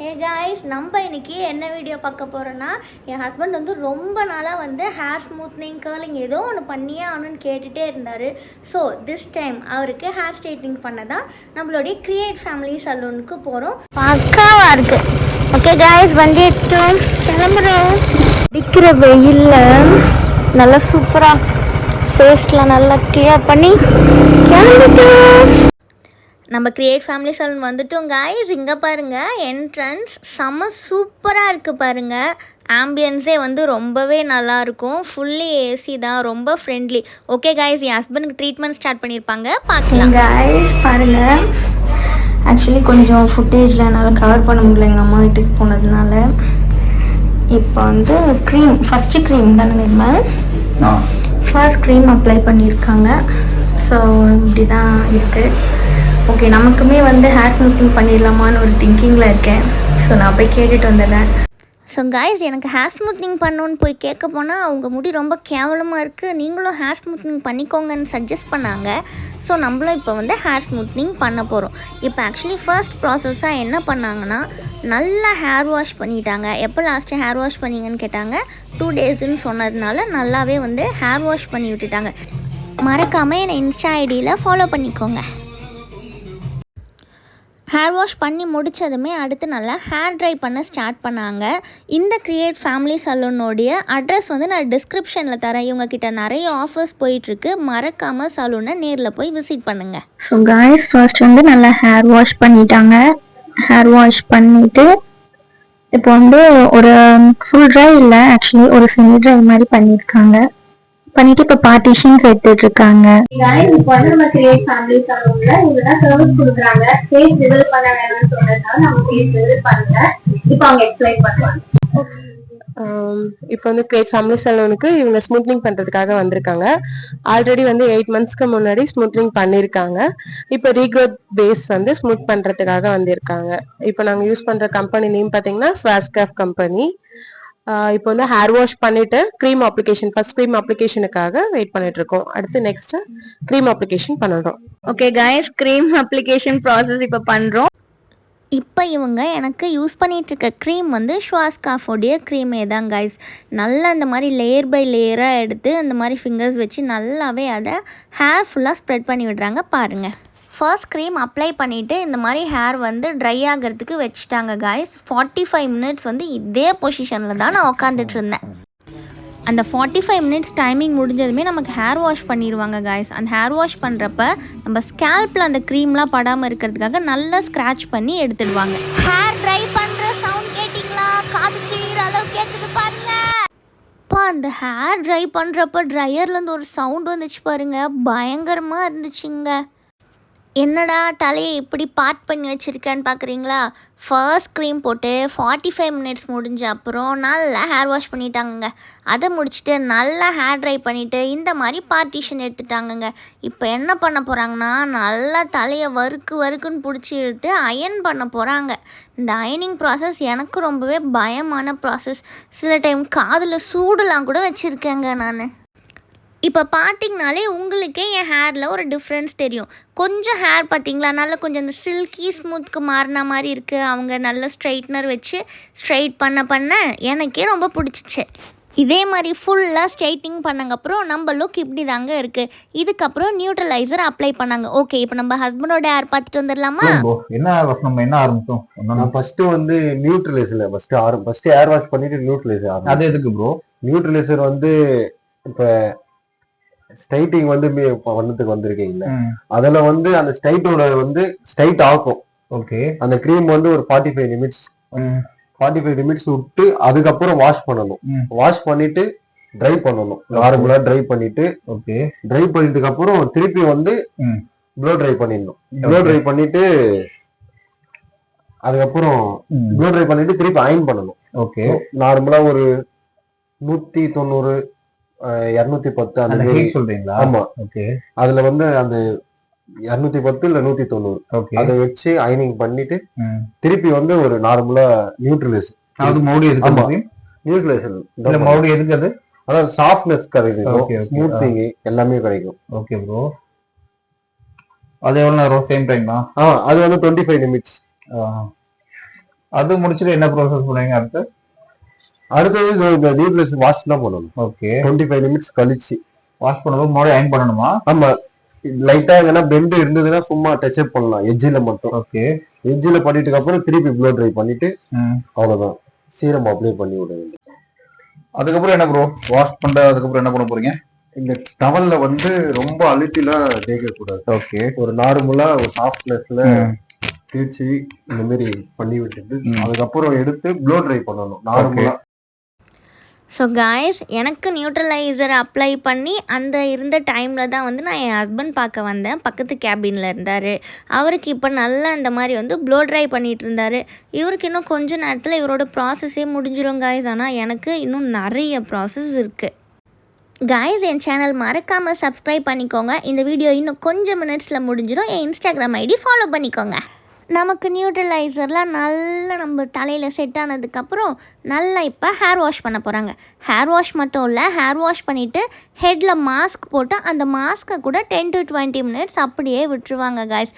Hey guys, நம்ம இன்னைக்கு என்ன வீடியோ பார்க்க போகிறோன்னா, என் ஹஸ்பண்ட் வந்து ரொம்ப நாளாக வந்து ஹேர் ஸ்மூத்னிங் கேர்லிங் ஏதோ ஒன்று பண்ணியே ஆகணும்னு கேட்டுகிட்டே இருந்தார். ஸோ திஸ் டைம் அவருக்கு ஹேர் ஸ்ட்ரைட்னிங் பண்ண தான் நம்மளுடைய கிரியேட் ஃபேமிலி சலூனுக்கு போகிறோம். பக்காவாக இருக்குது. ஓகே காய்ஸ், வண்டி எடுத்துட்டோம், கிளம்புறோம். அடிக்கிற வெயிலில் நல்லா சூப்பராக ஃபேஸில் நல்லா கிளியர் பண்ணி கிளம்பிட்டோம். நம்ம கிரியேட் ஃபேமிலி சலூன் வந்துட்டோம் காய்ஸ். இங்கே பாருங்கள், என்ட்ரன்ஸ் செம்ம சூப்பராக இருக்குது பாருங்கள். ஆம்பியன்ஸே வந்து ரொம்பவே நல்லாயிருக்கும். ஃபுல்லி ஏசி தான், ரொம்ப ஃப்ரெண்ட்லி. ஓகே காய்ஸ், என் ஹஸ்பண்டுக்கு ட்ரீட்மெண்ட் ஸ்டார்ட் பண்ணியிருப்பாங்க, பார்க்கலாம். காய்ஸ் பாருங்கள், ஆக்சுவலி கொஞ்சம் ஃபுட்டேஜில் என்னால் கவர் பண்ண முடியல எங்கள் அம்மா வீட்டுக்கு போனதுனால. இப்போ வந்து க்ரீம், ஃபஸ்ட்டு க்ரீம் தானே நிர்மல், ஃபர்ஸ்ட் க்ரீம் அப்ளை பண்ணியிருக்காங்க. ஸோ இப்படி தான் இருக்குது. ஓகே, நமக்குமே வந்து ஹேர் ஸ்மூத்திங் பண்ணிடலாமான்னு ஒரு திங்கிங்கில் இருக்கேன். ஸோ நான் போய் கேட்டுட்டு வந்துடுறேன். ஸோ காய்ஸ், எனக்கு ஹேர் ஸ்மூத்னிங் பண்ணணுன்னு போய் கேட்க போனால் அவங்க முடி ரொம்ப கேவலமாக இருக்குது, நீங்களும் ஹேர் ஸ்மூத்னிங் பண்ணிக்கோங்கன்னு சஜஸ்ட் பண்ணாங்க. ஸோ நம்மளும் இப்போ வந்து ஹேர் ஸ்மூத்னிங் பண்ண போகிறோம். இப்போ ஆக்சுவலி ஃபர்ஸ்ட் ப்ராசஸ்ஸாக என்ன பண்ணாங்கன்னா, நல்லா ஹேர் வாஷ் பண்ணிட்டாங்க. எப்போ லாஸ்ட்டு ஹேர் வாஷ் பண்ணிங்கன்னு கேட்டாங்க. 2 டேஸ்ன்னு சொன்னதுனால நல்லாவே வந்து ஹேர் வாஷ் பண்ணி விட்டுட்டாங்க. மறக்காமல் என்னை இன்ஸ்டா ஐடியில் ஃபாலோ பண்ணிக்கோங்க. ஹேர் வாஷ் பண்ணி முடித்ததுமே அடுத்து நல்லா ஹேர் ட்ரை பண்ண ஸ்டார்ட் பண்ணாங்க. இந்த கிரியேட் ஃபேமிலி சலூனோடைய அட்ரஸ் வந்து நான் டிஸ்கிரிப்ஷனில் தரேன். இவங்கக்கிட்ட நிறைய ஆஃபர்ஸ் போயிட்டுருக்கு, மறக்காமல் சலூனை நேரில் போய் விசிட் பண்ணுங்கள். ஸோ காய்ஸ், ஃபர்ஸ்ட் வந்து நல்லா ஹேர் வாஷ் பண்ணிட்டாங்க. ஹேர் வாஷ் பண்ணிவிட்டு இப்போ வந்து ஒரு ஃபுல் ட்ரை இல்லை, ஆக்சுவலி ஒரு செமி ட்ரை மாதிரி பண்ணியிருக்காங்க. பண்ணிட்டு இப்ப பார்ட்டிஷன்ஸ் எடுத்துட்டு இருக்காங்க. இப்போ வந்து நம்ம கிரியேட் ஃபேமிலி சலூன்ல இவங்க சர்வீஸ் கொடுக்குறாங்க. ஃபேஸ் ரிவீல் பண்ண வேணும்னு சொன்னதுனால நம்ம ஃபேஸ் ரிவீல் பண்ணல. இப்போ அவங்க எக்ஸ்பிளைன் பண்ணுவாங்க. இப்போ வந்து கிரியேட் ஃபேமிலி சலூனுக்கு இவங்க ஸ்மூத்னிங் பண்றதுக்காக வந்திருக்காங்க. ஆல்ரெடி வந்து 8 மந்த்ஸ்க்கு முன்னாடி ஸ்மூத்னிங் பண்ணிருக்காங்க. இப்போ ரீக்ரோத் பேஸ் வந்து ஸ்மூத் பண்றதுக்காக வந்திருக்காங்க. இப்போ நாங்க யூஸ் பண்ற கம்பெனி நேம் பாத்தீங்கன்னா ஸ்வாஸ்காஃப் கம்பெனி. இப்போ வந்து ஹேர் வாஷ் பண்ணிட்டு க்ரீம் அப்ளிகேஷன், ஃபர்ஸ்ட் க்ரீம் அப்ளிகேஷனுக்காக வெயிட் பண்ணிட்டு இருக்கோம். அடுத்து நெக்ஸ்ட் க்ரீம் அப்ளிகேஷன் பண்ணுறோம். Okay guys, cream application process இப்போ பண்ணுறோம். இப்போ இவங்க எனக்கு யூஸ் பண்ணிகிட்டு இருக்க க்ரீம் வந்து ஸ்வாஸ்காஃபோடைய க்ரீமே தான் காய்ஸ். நல்லா இந்த மாதிரி லேயர் பை லேயராக எடுத்து அந்த மாதிரி ஃபிங்கர்ஸ் வச்சு நல்லாவே அதை ஹேர் ஃபுல்லாக ஸ்ப்ரெட் பண்ணி விடுறாங்க பாருங்கள். ஃபர்ஸ்ட் க்ரீம் அப்ளை பண்ணிவிட்டு இந்த மாதிரி ஹேர் வந்து ட்ரை ஆகிறதுக்கு வச்சுட்டாங்க காய்ஸ். 45 மினிட்ஸ் வந்து இதே பொசிஷனில் தான் நான் உட்காந்துட்டு இருந்தேன். அந்த 45 மினிட்ஸ் டைமிங் முடிஞ்சதுமே நமக்கு ஹேர் வாஷ் பண்ணிடுவாங்க காய்ஸ். அந்த ஹேர் வாஷ் பண்ணுறப்ப நம்ம ஸ்கேல்பில் அந்த க்ரீம்லாம் படாமல் இருக்கிறதுக்காக நல்லா ஸ்க்ராட்ச் பண்ணி எடுத்துடுவாங்க. ஹேர் ட்ரை பண்ணுற சவுண்ட் கேட்டிங்களா? காது கிழிகிற அளவு கேட்குது பாருங்க. அப்பா, அந்த ஹேர் ட்ரை பண்ணுறப்ப ட்ரையர்லேருந்து ஒரு சவுண்ட் வந்துச்சு பாருங்கள், பயங்கரமாக இருந்துச்சுங்க. என்னடா தலையை இப்படி பார்ட் பண்ணி வச்சுருக்கேன்னு பார்க்குறீங்களா? ஃபர்ஸ்ட் க்ரீம் போட்டு 45 மினிட்ஸ் முடிஞ்ச அப்புறம் நல்லா ஹேர் வாஷ் பண்ணிட்டாங்கங்க. அதை முடிச்சுட்டு நல்லா ஹேர் ட்ரை பண்ணிவிட்டு இந்த மாதிரி பார்ட்டிஷன் எடுத்துட்டாங்கங்க. இப்போ என்ன பண்ண போகிறாங்கன்னா, நல்லா தலையை வறுக்குன்னு பிடிச்சி இழுத்து அயன் பண்ண போகிறாங்க. இந்த அயனிங் ப்ராசஸ் எனக்கு ரொம்பவே பயமான ப்ராசஸ். சில டைம் காதில் சூடுலாம் கூட வச்சுருக்கேங்க நான். இப்போ பார்த்திங்கனாலே உங்களுக்கே என் ஹேரில் ஒரு டிஃப்ரென்ஸ் தெரியும். கொஞ்சம் ஹேர் பார்த்திங்களா, நல்லா கொஞ்சம் அந்த சில்கி ஸ்மூத்க்கு மாறின மாதிரி இருக்குது. அவங்க நல்ல ஸ்ட்ரைட்னர் வச்சு ஸ்ட்ரைட் பண்ண எனக்கே ரொம்ப பிடிச்சிச்சு. இதே மாதிரி ஃபுல்லாக ஸ்ட்ரைட்டிங் பண்ணங்கப்புறம் நம்ம லுக் இப்படி தாங்க இருக்குது. இதுக்கப்புறம் நியூட்ரலைசர் அப்ளை பண்ணாங்க. ஓகே, இப்போ நம்ம ஹஸ்பண்டோட ஹேர் பார்த்துட்டு வந்துடலாமா? என்ன ஆரம்பிச்சோம்? நான் ஃபர்ஸ்ட் வந்து நியூட்ரலைசர் ஃபர்ஸ்ட் ஹேர் வாஷ் பண்ணிட்டு நியூட்ரலைசர். அது எதுக்கு ப்ரோ? நியூட்ரலைசர் வந்து இப்போ ஸ்ட்ரைட்டிங் வந்து பண்ணதுக்கு வந்திருக்கீங்களா, அதுல வந்து அந்த ஸ்ட்ரைட்டோட வந்து ஸ்ட்ரைட் ஆகும். ஓகே, அந்த க்ரீம் வந்து ஒரு 45 நிமிட்ஸ் விட்டு அதுக்கப்புறம் வாஷ் பண்ணணும். வாஷ் பண்ணிட்டு ட்ரை பண்ணணும், நார்மலா ட்ரை பண்ணிட்டு. ஓகே, ட்ரை பண்ணிட்டதுக்கு அப்புறம் திருப்பி வந்து ப்ளோ ட்ரை பண்ணிடணும். ப்ளோ ட்ரை பண்ணிட்டு அதுக்கப்புறம் ப்ளோ ட்ரை பண்ணிட்டு திருப்பி அயன் பண்ணணும். ஓகே, நார்மலா ஒரு 190 210 அந்த ஹீட் சொல்றீங்களா? ஆமா. ஓகே, அதுல வந்து அந்த 210 இல்ல 190 அதை வச்சு அயனிங் பண்ணிட்டு திருப்பி வந்து ஒரு நார்மலா நியூட்ரலைசர். அது மறுபடியும் எதுக்கு நியூட்ரலைசர்? இல்ல மறுபடியும் எதுக்கு? அது அதாவது சாஃப்ட்னஸ் கிடைக்கும், ஸ்மூத்திங் எல்லாமே கிடைக்கும். ஓகே ப்ரோ, அது எவ்வளவு நேரம்? சேம் டைம் தான். அது வந்து 25 நிமிட்ஸ். அது முடிச்சுட்டு என்ன ப்ராசஸ் பண்ணுவீங்க அடுத்து? அடுத்தது இந்த ரீப்ளேஸ் வாஷ் தான் பண்ணணும். ஓகே, 25 நிமிட்ஸ் கழிச்சு வாஷ் பண்ணும்போது மறுபடியும் அயன் பண்ணணுமா? ஆமா, லைட்டா எங்கன்னா பெண்ட் இருந்ததுன்னா சும்மா டச் அப் பண்ணலாம் எட்ஜில மட்டும். ஓகே, எட்ஜில பண்ணிட்டு அப்புறம் திருப்பி ப்ளோ ட்ரை பண்ணிட்டு அவ்வளவுதான், சீரம் அப்ளை பண்ணி விட வேண்டியது. அதுக்கப்புறம் என்ன ப்ரோ வாஷ் பண்ற அதுக்கப்புறம் என்ன பண்ண போறீங்க? இந்த டவல்ல வந்து ரொம்ப அழுத்திலாம் தேய்க்க கூடாது. ஓகே, ஒரு நார்மலா ஒரு சாஃப்ட்னஸ்ல தேய்ச்சி இந்த மாதிரி பண்ணி விட்டுட்டு அதுக்கப்புறம் எடுத்து ப்ளோ ட்ரை பண்ணணும் நார்மலா. ஸோ காய்ஸ், எனக்கு நியூட்ரலைசர் அப்ளை பண்ணி அந்த இருந்த டைமில் தான் வந்து நான் என் ஹஸ்பண்ட் பார்க்க வந்தேன். பக்கத்து கேபினில் இருந்தார். அவருக்கு இப்போ நல்லா இந்த மாதிரி வந்து ப்ளோ ட்ரை பண்ணிகிட்டு இருந்தார். இவருக்கு இன்னும் கொஞ்ச நேரத்தில் இவரோட ப்ராசஸே முடிஞ்சிடும் காய்ஸ். ஆனால் எனக்கு இன்னும் நிறைய ப்ராசஸ் இருக்குது காய்ஸ். என் சேனல் மறக்காமல் சப்ஸ்கிரைப் பண்ணிக்கோங்க. இந்த வீடியோ இன்னும் கொஞ்சம் மினிட்ஸில் முடிஞ்சிடும். என் இன்ஸ்டாகிராம் ஐடி ஃபாலோ பண்ணிக்கோங்க. நமக்கு நியூட்ரலைசர்லாம் நல்லா நம்ம தலையில் செட் ஆனதுக்கப்புறம் நல்லா இப்போ ஹேர் வாஷ் பண்ண போகிறாங்க. ஹேர் வாஷ் மட்டும் இல்லை, ஹேர் வாஷ் பண்ணிவிட்டு ஹெட்டில் மாஸ்க் போட்டு அந்த மாஸ்க்கை கூட 10 to 20 மினிட்ஸ் அப்படியே விட்டுருவாங்க காய்ஸ்.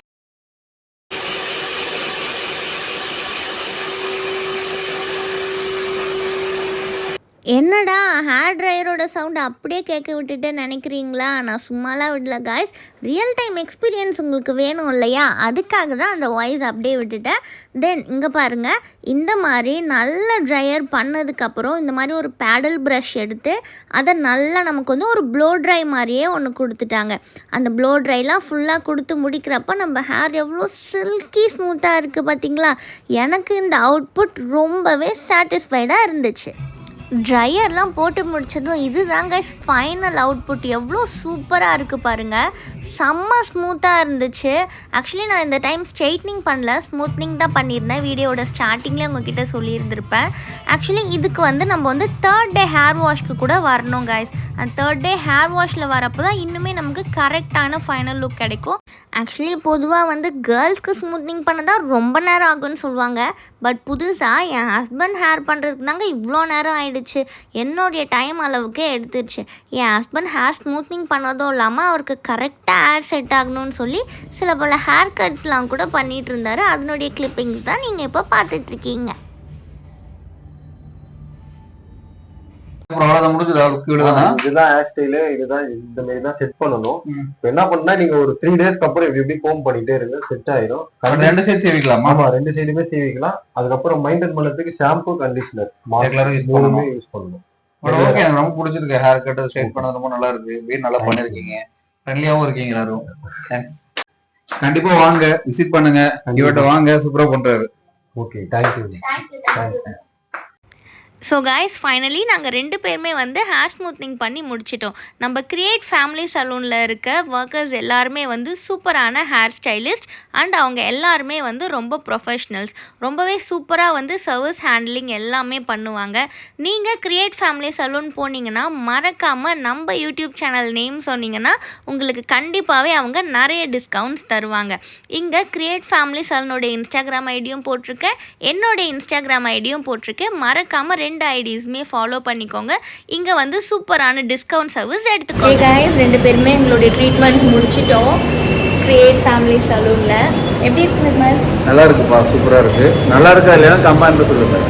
என்னடா ஹேர் ட்ரையரோட சவுண்டு அப்படியே கேட்க விட்டுட்டு நினைக்கிறீங்களா? நான் சும்மாலாம் விடல காய்ஸ். ரியல் டைம் எக்ஸ்பீரியன்ஸ் உங்களுக்கு வேணும் இல்லையா? அதுக்காக தான் அந்த வாய்ஸ் அப்படியே விட்டுட்டேன். தென் இங்கே பாருங்கள், இந்த மாதிரி நல்ல ட்ரையர் பண்ணதுக்கப்புறம் இந்த மாதிரி ஒரு பேடல் ப்ரஷ் எடுத்து அதை நல்லா நமக்கு வந்து ஒரு ப்ளோ ட்ரை மாதிரியே ஒன்று கொடுத்துட்டாங்க. அந்த ப்ளோ ட்ரைலாம் ஃபுல்லாக கொடுத்து முடிக்கிறப்ப நம்ம ஹேர் எவ்வளோ சில்கி ஸ்மூத்தாக இருக்குது பார்த்தீங்களா? எனக்கு இந்த அவுட்புட் ரொம்பவே சாட்டிஸ்ஃபைடாக இருந்துச்சு. ட்ரையர்லாம் போட்டு முடிச்சதும் இதுதாங்க ஃபைனல் அவுட்புட். எவ்வளோ சூப்பராக இருக்குது பாருங்கள். செம்ம ஸ்மூத்தாக இருந்துச்சு. ஆக்சுவலி நான் இந்த டைம் ஸ்ட்ரெயிட்னிங் பண்ணல, ஸ்மூத்னிங் தான் பண்ணியிருந்தேன். வீடியோட ஸ்டார்டிங்கில் உங்ககிட்ட சொல்லியிருந்திருப்பேன். ஆக்சுவலி இதுக்கு வந்து நம்ம வந்து 3rd டே ஹேர் வாஷ்க்கு கூட வரணும் காய்ஸ். அந்த 3rd டே ஹேர் வாஷில் வரப்போ தான் இன்னுமே நமக்கு கரெக்டான ஃபைனல் லுக் கிடைக்கும். ஆக்சுவலி பொதுவாக வந்து கேர்ள்ஸ்க்கு ஸ்மூத்னிங் பண்ண தான் ரொம்ப நேரம் ஆகும்னு சொல்லுவாங்க. பட் புதுசாக என் ஹஸ்பண்ட் ஹேர் பண்ணுறதுக்கு தாங்க இவ்வளோ நேரம் ஆகிடுச்சு. என்னுடைய டைம் அளவுக்கே எடுத்துருச்சு. என் ஹஸ்பண்ட் ஹேர் ஸ்மூத்னிங் பண்ணதும் இல்லாமல் அவருக்கு கரெக்டாக ஹேர் செட் ஆகணும்னு சொல்லி சில பல ஹேர் கட்ஸ்லாம் கூட பண்ணிகிட்டு இருந்தார். அதனுடைய கிளிப்பிங்ஸ் தான் நீங்கள் இப்போ பார்த்துட்ருக்கீங்க. இதுதான் ஹேர் ஸ்டைலு, இதுதான் இந்த மாதிரி தான் செட் பண்ணணும். என்ன பண்ணா நீங்க ஒரு 3 டேஸ்க்கு அப்புறம் இப்படி கோம் பண்ணிட்டே இருங்க, செட் ஆயிரும். 2 சைடு சேவிக்கலாம். ஆமா, 2 சைடுமே சேவிக்கலாம். அதுக்கப்புறம் மெயின்டைன் பண்ணதுக்கு ஷாம்பு, கண்டிஷனர் மூணுமே யூஸ் பண்ணணும். ஓகே, எனக்கு ரொம்ப பிடிச்சிருக்கு. ஹேர் கட் ஸ்ட்ரைட் பண்ணது ரொம்ப நல்லா இருக்கு. வீடு நல்லா பண்ணிருக்கீங்க, ஃப்ரெண்ட்லியாவும் இருக்கீங்க எல்லாரும். தேங்க்ஸ். கண்டிப்பா வாங்க, விசிட் பண்ணுங்க, இவட்ட வாங்க, சூப்பரா பண்றாரு. Okay, thank you. So guys, finally நாங்கள் 2 பேருமே வந்து ஹேர் ஸ்மூத்னிங் பண்ணி முடிச்சிட்டோம். நம்ம கிரியேட் ஃபேமிலி சலூனில் இருக்க ஒர்க்கர்ஸ் எல்லாருமே வந்து சூப்பரான ஹேர் ஸ்டைலிஸ்ட் அண்ட் அவங்க எல்லாருமே வந்து ரொம்ப ப்ரொஃபஷ்னல்ஸ். ரொம்பவே சூப்பராக வந்து சர்வீஸ் ஹேண்ட்லிங் எல்லாமே பண்ணுவாங்க. நீங்கள் கிரியேட் ஃபேமிலி சலூன் போனீங்கன்னா மறக்காமல் நம்ம யூடியூப் சேனல் நேம் சொன்னீங்கன்னா உங்களுக்கு கண்டிப்பாகவே அவங்க நிறைய டிஸ்கவுண்ட்ஸ் தருவாங்க. இங்கே கிரியேட் ஃபேமிலி சலூனோட இன்ஸ்டாகிராம் ஐடியும் போட்டிருக்கேன், என்னோட இன்ஸ்டாகிராம் ஐடியும் போட்டிருக்கேன். மறக்காமல் 2 ஐடிஸ்மே ஃபாலோ பண்ணிக்கோங்க. இங்கே வந்து சூப்பரான டிஸ்கவுண்ட் சர்வீஸ் எடுத்துக்கோங்க. காய்ஸ், 2 பேருமே எங்களுடைய ட்ரீட்மெண்ட் முடிச்சிட்டோம் கிரியேட் ஃபேமிலி சலூனில். எப்படி இருக்குது? நல்லா இருக்குப்பா, சூப்பராக இருக்கு. நல்லா இருக்கா இல்லையா கமெண்ட்ல சொல்லுங்க.